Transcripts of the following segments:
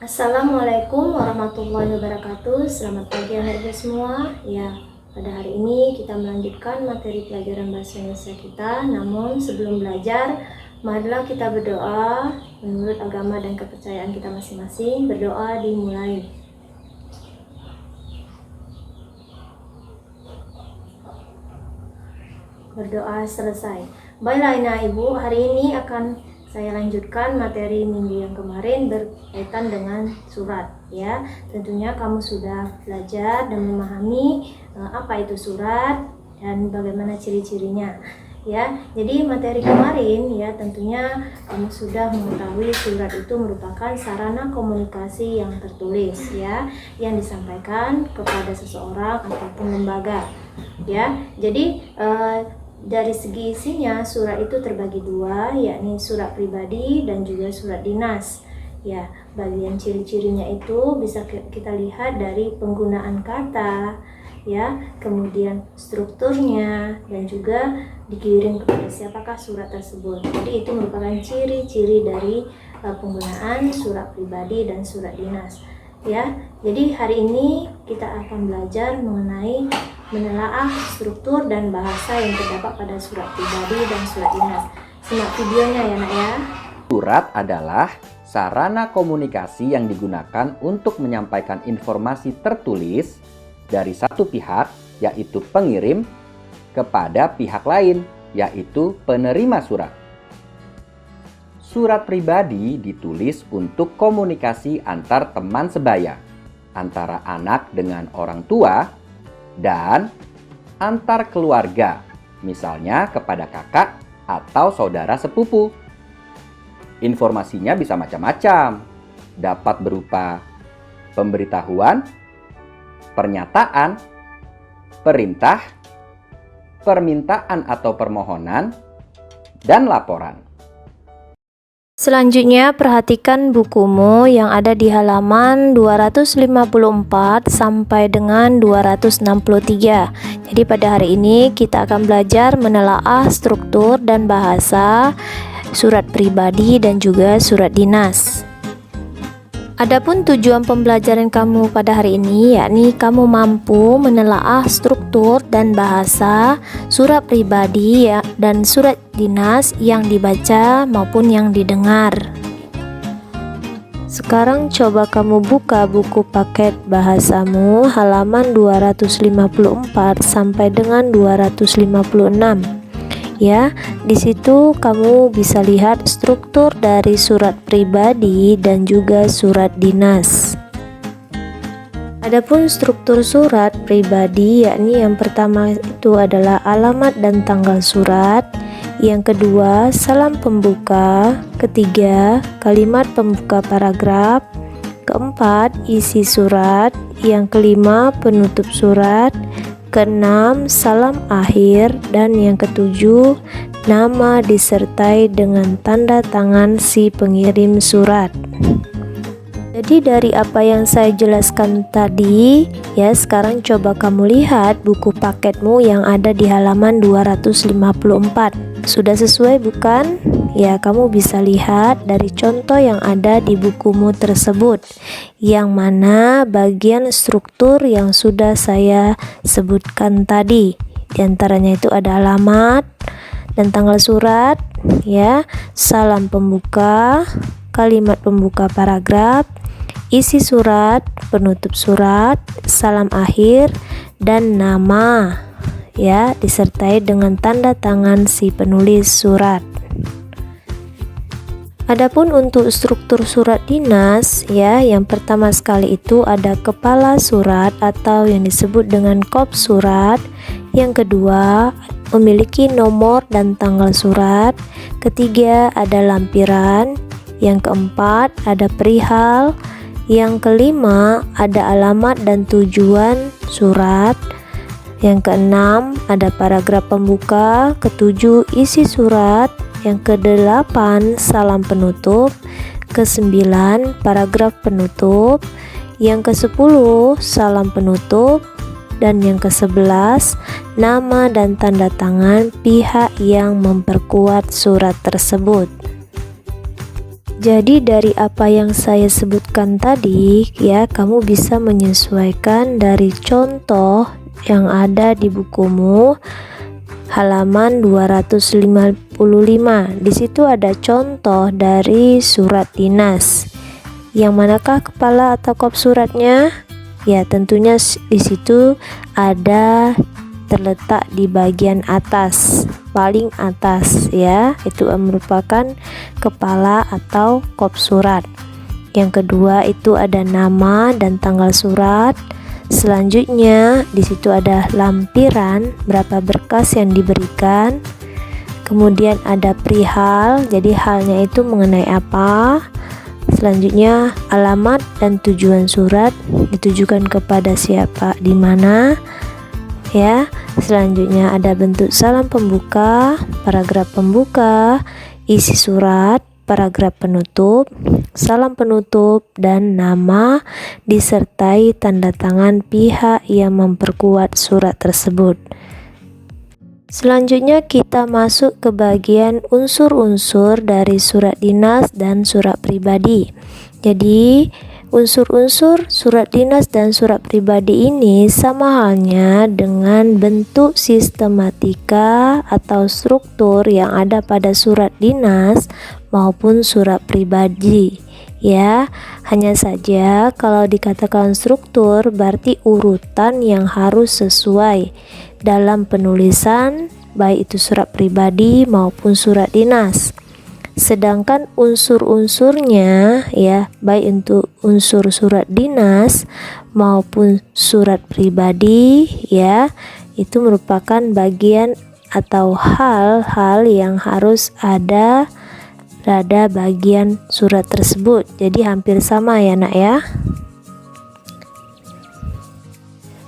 Assalamualaikum warahmatullahi wabarakatuh. Selamat pagi anak-anak semua. Ya, pada hari ini kita melanjutkan materi pelajaran bahasa Indonesia kita. Namun sebelum belajar, marilah kita berdoa menurut agama dan kepercayaan kita masing-masing. Berdoa dimulai. Berdoa selesai. Baiklah Ina Ibu, hari ini akan saya lanjutkan materi minggu yang kemarin berkaitan dengan surat ya. Tentunya kamu sudah belajar dan memahami apa itu surat dan bagaimana ciri-cirinya ya. Jadi materi kemarin ya, tentunya kamu sudah mengetahui surat itu merupakan sarana komunikasi yang tertulis ya, yang disampaikan kepada seseorang ataupun lembaga ya. Jadi dari segi isinya, surat itu terbagi dua, yakni surat pribadi dan juga surat dinas. Ya, bagian ciri-cirinya itu bisa kita lihat dari penggunaan kata, ya, kemudian strukturnya, dan juga dikirim kepada siapakah surat tersebut. Jadi itu merupakan ciri-ciri dari penggunaan surat pribadi dan surat dinas. Ya, jadi hari ini kita akan belajar mengenai menelaah struktur dan bahasa yang terdapat pada surat pribadi dan surat dinas. Simak videonya ya nak ya. Surat adalah sarana komunikasi yang digunakan untuk menyampaikan informasi tertulis dari satu pihak, yaitu pengirim, kepada pihak lain, yaitu penerima surat. Surat pribadi ditulis untuk komunikasi antar teman sebaya, antara anak dengan orang tua, dan antar keluarga, misalnya kepada kakak atau saudara sepupu. Informasinya bisa macam-macam, dapat berupa pemberitahuan, pernyataan, perintah, permintaan atau permohonan, dan laporan. Selanjutnya perhatikan bukumu yang ada di halaman 254 sampai dengan 263. Jadi pada hari ini kita akan belajar menelaah struktur dan bahasa surat pribadi dan juga surat dinas. Adapun tujuan pembelajaran kamu pada hari ini, yakni kamu mampu menelaah struktur dan bahasa surat pribadi ya, dan surat dinas yang dibaca maupun yang didengar. Sekarang coba kamu buka buku paket bahasamu halaman 254 sampai dengan 256. Ya, di situ kamu bisa lihat struktur dari surat pribadi dan juga surat dinas. Adapun struktur surat pribadi, yakni yang pertama itu adalah alamat dan tanggal surat, yang kedua salam pembuka, ketiga kalimat pembuka paragraf, keempat isi surat, yang kelima penutup surat, keenam salam akhir, dan yang ketujuh nama disertai dengan tanda tangan si pengirim surat. Jadi dari apa yang saya jelaskan tadi ya, sekarang coba kamu lihat buku paketmu yang ada di halaman 254. Sudah sesuai bukan? Ya, kamu bisa lihat dari contoh yang ada di bukumu tersebut, yang mana bagian struktur yang sudah saya sebutkan tadi. Di antaranya itu ada alamat dan tanggal surat, ya, salam pembuka, kalimat pembuka paragraf, isi surat, penutup surat, salam akhir, dan nama, ya, disertai dengan tanda tangan si penulis surat. Adapun untuk struktur surat dinas ya, yang pertama sekali itu ada kepala surat atau yang disebut dengan kop surat, yang kedua memiliki nomor dan tanggal surat, ketiga ada lampiran, yang keempat ada perihal, yang kelima ada alamat dan tujuan surat, yang keenam ada paragraf pembuka, ketujuh isi surat, yang kedelapan salam penutup, kesembilan paragraf penutup, yang kesepuluh salam penutup, dan yang ke-11 nama dan tanda tangan pihak yang memperkuat surat tersebut. Jadi dari apa yang saya sebutkan tadi ya, kamu bisa menyesuaikan dari contoh yang ada di bukumu halaman 255. Di situ ada contoh dari surat dinas. Yang manakah kepala atau kop suratnya? Ya, tentunya di situ ada terletak di bagian atas, paling atas ya. Itu merupakan kepala atau kop surat. Yang kedua itu ada nama dan tanggal surat. Selanjutnya di situ ada lampiran berapa berkas yang diberikan. Kemudian ada perihal, jadi halnya itu mengenai apa. Selanjutnya alamat dan tujuan surat, ditujukan kepada siapa, di mana ya. Selanjutnya ada bentuk salam pembuka, paragraf pembuka, isi surat, paragraf penutup, salam penutup, dan nama disertai tanda tangan pihak yang memperkuat surat tersebut. Selanjutnya kita masuk ke bagian unsur-unsur dari surat dinas dan surat pribadi. Jadi unsur-unsur surat dinas dan surat pribadi ini sama halnya dengan bentuk sistematika atau struktur yang ada pada surat dinas maupun surat pribadi ya. Hanya saja kalau dikatakan struktur berarti urutan yang harus sesuai dalam penulisan baik itu surat pribadi maupun surat dinas. Sedangkan unsur-unsurnya ya, baik untuk unsur surat dinas maupun surat pribadi ya, itu merupakan bagian atau hal-hal yang harus ada pada bagian surat tersebut. Jadi hampir sama ya nak ya.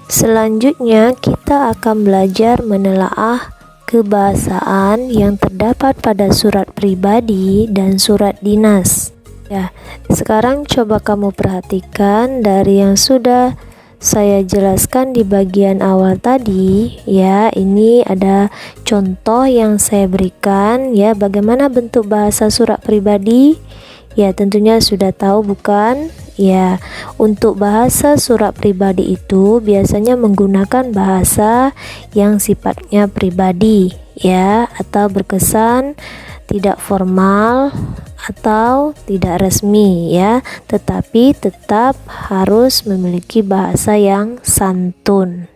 Selanjutnya kita akan belajar menelaah kebahasaan yang terdapat pada surat pribadi dan surat dinas. Ya, sekarang coba kamu perhatikan dari yang sudah saya jelaskan di bagian awal tadi ya. Ini ada contoh yang saya berikan ya, bagaimana bentuk bahasa surat pribadi. Ya, tentunya sudah tahu bukan? Ya, untuk bahasa surat pribadi itu biasanya menggunakan bahasa yang sifatnya pribadi ya, atau berkesan tidak formal atau tidak resmi ya, tetapi tetap harus memiliki bahasa yang santun.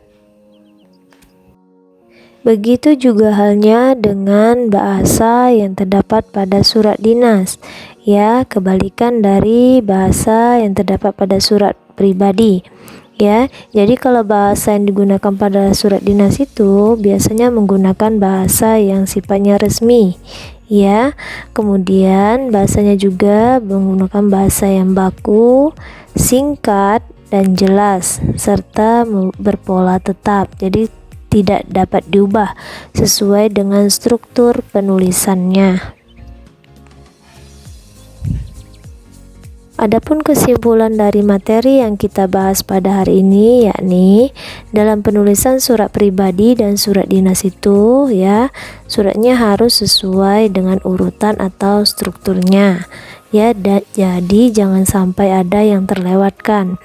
Begitu juga halnya dengan bahasa yang terdapat pada surat dinas ya, kebalikan dari bahasa yang terdapat pada surat pribadi ya. Jadi kalau bahasa yang digunakan pada surat dinas itu biasanya menggunakan bahasa yang sifatnya resmi ya. Kemudian bahasanya juga menggunakan bahasa yang baku, singkat, dan jelas serta berpola tetap. Jadi tidak dapat diubah sesuai dengan struktur penulisannya. Adapun kesimpulan dari materi yang kita bahas pada hari ini, yakni dalam penulisan surat pribadi dan surat dinas itu ya, suratnya harus sesuai dengan urutan atau strukturnya ya, jadi jangan sampai ada yang terlewatkan.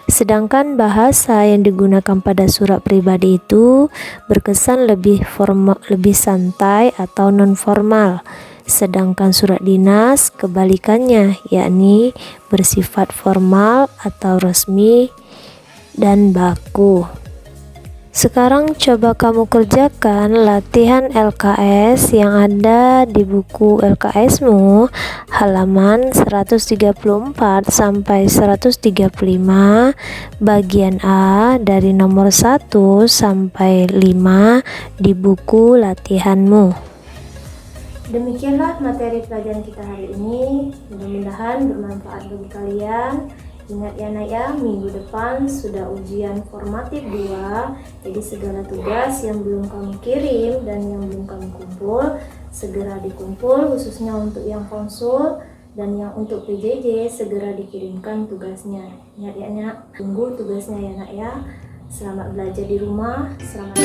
Sedangkan bahasa yang digunakan pada surat pribadi itu berkesan lebih formal, lebih santai atau non formal. Sedangkan surat dinas kebalikannya, yakni bersifat formal atau resmi dan baku. Sekarang coba kamu kerjakan latihan LKS yang ada di buku LKSmu halaman 134 sampai 135 bagian A dari nomor 1 sampai 5 di buku latihanmu. Demikianlah materi pelajaran kita hari ini. Mudah-mudahan bermanfaat bagi kalian. Ingat ya nak ya, minggu depan sudah ujian formatif 2. Jadi segala tugas yang belum kamu kirim dan yang belum kamu kumpul segera dikumpul, khususnya untuk yang konsul, dan yang untuk PJJ segera dikirimkan tugasnya. Ingat ya nak, tunggu tugasnya ya nak ya. Selamat belajar di rumah. Selamat